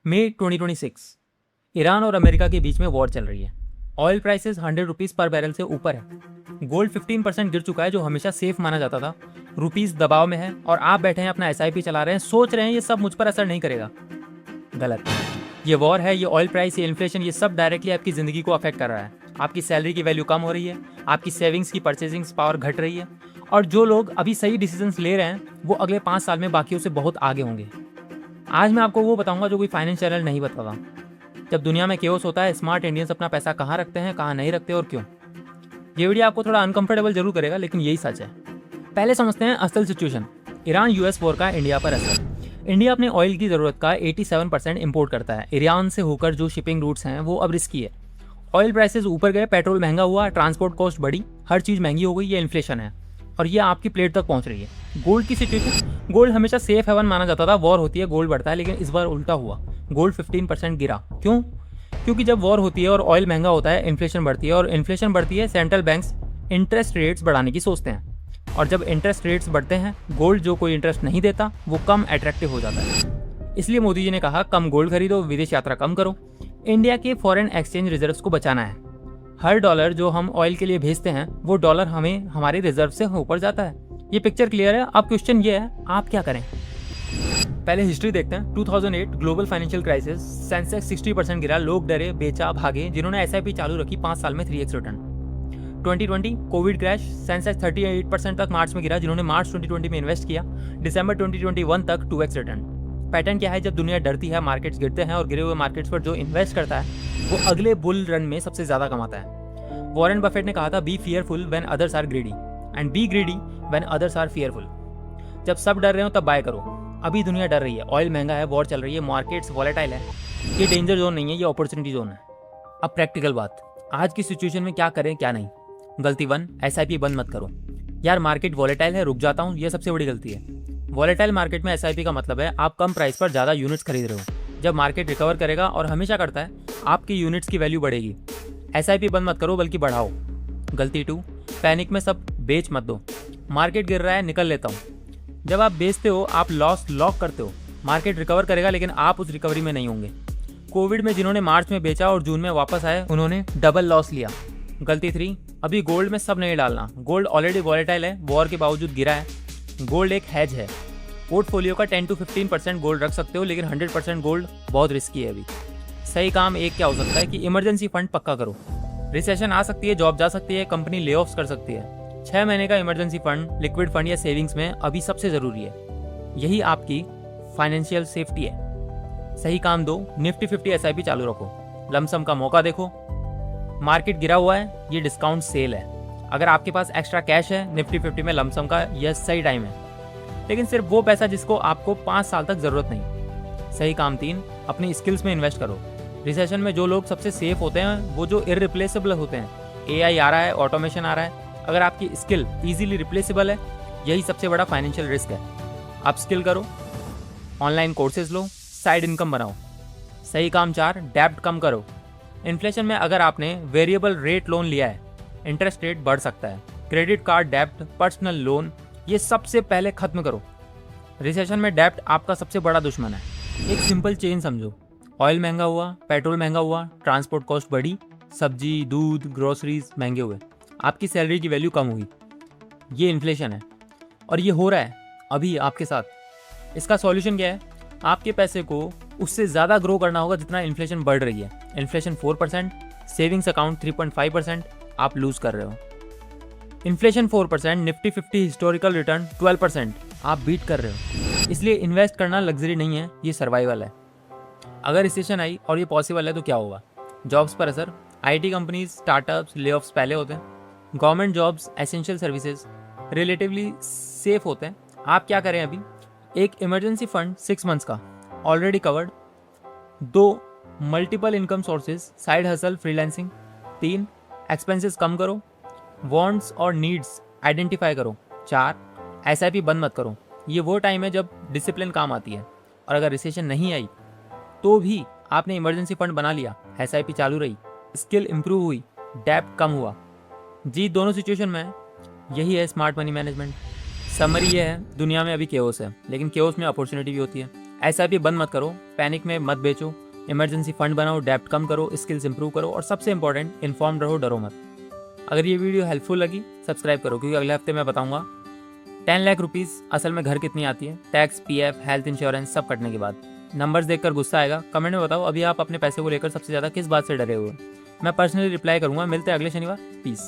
मई 2026 Iran और America के बीच में वॉर चल रही है। ऑयल प्राइसेस 100 रुपीज़ पर बैरल से ऊपर है। गोल्ड 15% गिर चुका है, जो हमेशा सेफ माना जाता था। रुपीस दबाव में है और आप बैठे हैं अपना SIP चला रहे हैं, सोच रहे हैं ये सब मुझ पर असर नहीं करेगा। गलत। ये वॉर है, ये ऑयल प्राइस, ये इन्फ्लेशन, ये सब डायरेक्टली आपकी ज़िंदगी को अफेक्ट कर रहा है। आपकी सैलरी की वैल्यू कम हो रही है, आपकी सेविंग्स की परचेजिंग पावर घट रही है, और जो लोग अभी सही डिसीजंस ले रहे हैं वो अगले 5 साल में बाकियों से बहुत आगे होंगे। आज मैं आपको वो बताऊंगा जो कोई फाइनेंस चैनल नहीं बताता। जब दुनिया में केओस होता है, स्मार्ट इंडियंस अपना पैसा कहाँ रखते हैं, कहाँ नहीं रखते और क्यों। ये वीडियो आपको थोड़ा अनकंफर्टेबल जरूर करेगा, लेकिन यही सच है। पहले समझते हैं असल सिचुएशन। ईरान US वॉर का इंडिया पर असर। इंडिया अपने ऑयल की ज़रूरत का 87% इंपोर्ट करता है। ईरान से होकर जो शिपिंग रूट्स हैं वो अब रिस्की है। ऑयल प्राइसेस ऊपर गए, पेट्रोल महंगा हुआ, ट्रांसपोर्ट कॉस्ट बढ़ी, हर चीज़ महंगी हो गई। ये इन्फ्लेशन है और ये आपकी प्लेट तक पहुंच रही है। गोल्ड की सिचुएशन। गोल्ड हमेशा सेफ हेवन माना जाता था, वॉर होती है गोल्ड बढ़ता है, लेकिन इस बार उल्टा हुआ। गोल्ड 15% गिरा। क्यों? क्योंकि जब वॉर होती है और ऑयल महंगा होता है, इन्फ्लेशन बढ़ती है, और इन्फ्लेशन बढ़ती है, सेंट्रल बैंक्स इंटरेस्ट रेट्स बढ़ाने की सोचते हैं। और जब इंटरेस्ट रेट्स बढ़ते हैं, गोल्ड जो कोई इंटरेस्ट नहीं देता वो कम अट्रैक्टिव हो जाता है। इसलिए मोदी जी ने कहा कम गोल्ड खरीदो, विदेश यात्रा कम करो। इंडिया के फॉरेन एक्सचेंज रिजर्व्स को बचाना है। हर डॉलर जो हम ऑयल के लिए भेजते हैं वो डॉलर हमें हमारे रिजर्व से ऊपर जाता है। ये पिक्चर क्लियर है। अब क्वेश्चन ये है, आप क्या करें? पहले हिस्ट्री देखते हैं। 2008 ग्लोबल फाइनेंशियल क्राइसिस, सेंसेक्स 60% गिरा, लोग डरे, बेचा, भागे। जिन्होंने SIP चालू रखी 5 साल में 3x return. 2020 Covid crash, Sensex 38% तक मार्च में गिरा। जिन्होंने मार्च 2020 में इन्वेस्ट किया, दिसंबर 2021 तक 2x रिटर्न। पैटर्न क्या है? जब दुनिया डरती है, मार्केट्स गिरते हैं, और गिरे हुए मार्केट्स पर जो इन्वेस्ट करता है वो अगले बुल रन में सबसे ज्यादा कमाता है। वॉरेन बफेट ने कहा था, be fearful when others are greedy and be greedy when others are fearful. जब सब डर रहे हो तब बाय करो। अभी दुनिया डर रही है, ऑयल महंगा है, वॉर चल रही है, मार्केट्स वॉलेटाइल है। ये डेंजर जोन नहीं है, ये अपॉर्चुनिटी जोन है। अब प्रैक्टिकल बात, आज की सिचुएशन में क्या करें क्या नहीं। गलती 1, SIP बंद मत करो। यार मार्केट वॉलेटाइल है, रुक जाता हूँ, ये सबसे बड़ी गलती है। वॉलेटाइल मार्केट में SIP का मतलब है आप कम प्राइस पर ज़्यादा यूनिट्स खरीद रहे हो। जब मार्केट रिकवर करेगा, और हमेशा करता है, आपकी यूनिट्स की वैल्यू बढ़ेगी। SIP बंद मत करो, बल्कि बढ़ाओ। गलती 2, पैनिक में सब बेच मत दो। मार्केट गिर रहा है, निकल लेता हूँ। जब आप बेचते हो आप लॉस लॉक करते हो। मार्केट रिकवर करेगा, लेकिन आप उस रिकवरी में नहीं होंगे। कोविड में जिन्होंने मार्च में बेचा और जून में वापस आए, उन्होंने डबल लॉस लिया। गलती 3, अभी गोल्ड में सब नहीं डालना। गोल्ड ऑलरेडी वॉलेटाइल है, वॉर के बावजूद गिरा है। गोल्ड एक हैज है। पोर्टफोलियो का 10 to 15% गोल्ड रख सकते हो, लेकिन 100% गोल्ड बहुत रिस्की है अभी। सही काम एक क्या हो सकता है कि इमरजेंसी फंड पक्का करो। रिसेशन आ सकती है, जॉब जा सकती है, कंपनी ले ऑफ्स कर सकती है। 6 महीने का इमरजेंसी फंड, लिक्विड फंड या सेविंग्स में अभी सबसे ज़रूरी है। यही आपकी फाइनेंशियल सेफ्टी है। सही काम दो, निफ्टी 50 SIP चालू रखो। लमसम का मौका देखो। मार्केट गिरा हुआ है, ये डिस्काउंट सेल है। अगर आपके पास एक्स्ट्रा कैश है, निफ्टी 50 में लमसम का यह सही टाइम है, लेकिन सिर्फ वो पैसा जिसको आपको 5 साल तक ज़रूरत नहीं। सही काम 3, अपनी स्किल्स में इन्वेस्ट करो। रिसेशन में जो लोग सबसे सेफ होते हैं वो जो इररिप्लेसेबल होते हैं। AI आ रहा है, ऑटोमेशन आ रहा है। अगर आपकी स्किल इजीली रिप्लेसेबल है, यही सबसे बड़ा फाइनेंशियल रिस्क है। आप स्किल करो, ऑनलाइन कोर्सेज लो, साइड इनकम बनाओ। सही काम 4, डेब्ट कम करो। इन्फ्लेशन में अगर आपने वेरिएबल रेट लोन लिया है, इंटरेस्ट रेट बढ़ सकता है। क्रेडिट कार्ड डेब्ट, पर्सनल लोन, ये सबसे पहले खत्म करो। रिसेशन में डेब्ट आपका सबसे बड़ा दुश्मन है। एक सिंपल चेन समझो, ऑयल महंगा हुआ, पेट्रोल महंगा हुआ, ट्रांसपोर्ट कॉस्ट बढ़ी, सब्जी, दूध, ग्रोसरीज महंगे हुए, आपकी सैलरी की वैल्यू कम हुई। ये इन्फ्लेशन है और ये हो रहा है अभी आपके साथ। इसका सॉल्यूशन क्या है? आपके पैसे को उससे ज़्यादा ग्रो करना होगा जितना इन्फ्लेशन बढ़ रही है। इन्फ्लेशन 4%, सेविंग्स अकाउंट 3.5%, आप लूज कर रहे हो। इन्फ्लेशन 4%, निफ्टी 50 हिस्टोरिकल रिटर्न 12%, आप बीट कर रहे हो। इसलिए इन्वेस्ट करना लग्जरी नहीं है, ये सर्वाइवल है। अगर रिसेशन आई और ये पॉसिबल है तो क्या होगा? जॉब्स पर असर, IT companies, startups, lay offs पहले होते हैं। Government jobs, essential services relatively safe होते हैं। आप क्या करें अभी? एक इमरजेंसी फंड 6 मंथ्स का already covered. 2 multiple income sources, side hustle, freelancing. 3 expenses कम करो, वांट्स और नीड्स आइडेंटिफाई करो। 4 SIP बंद मत करो। ये वो टाइम है जब डिसिप्लिन काम आती है। और अगर रिसेशन नहीं आई तो भी आपने इमरजेंसी फंड बना लिया, SIP चालू रही, स्किल इंप्रूव हुई, डेब्ट कम हुआ। जी दोनों सिचुएशन में यही है स्मार्ट मनी मैनेजमेंट। समरी ये है, दुनिया में अभी केओस है, लेकिन केओस में अपॉर्चुनिटी भी होती है। SIP बंद मत करो, पैनिक में मत बेचो, इमरजेंसी फंड बनाओ, डेप्ट कम करो, स्किल्स इंप्रूव करो और सबसे इंपॉर्टेंट इन्फॉर्म रहो, डरो मत। अगर ये वीडियो हेल्पफुल लगी सब्सक्राइब करो, क्योंकि अगले हफ्ते मैं बताऊंगा 10 लाख रुपीज़ असल में घर कितनी आती है, टैक्स, PF, हेल्थ इंश्योरेंस सब कटने के बाद। नंबर्स देखकर गुस्सा आएगा, कमेंट में बताओ अभी आप अपने पैसे को लेकर सबसे ज़्यादा किस बात से डरे हुए। मैं पर्सनली रिप्लाई करूंगा। मिलते हैं अगले शनिवार। पीस।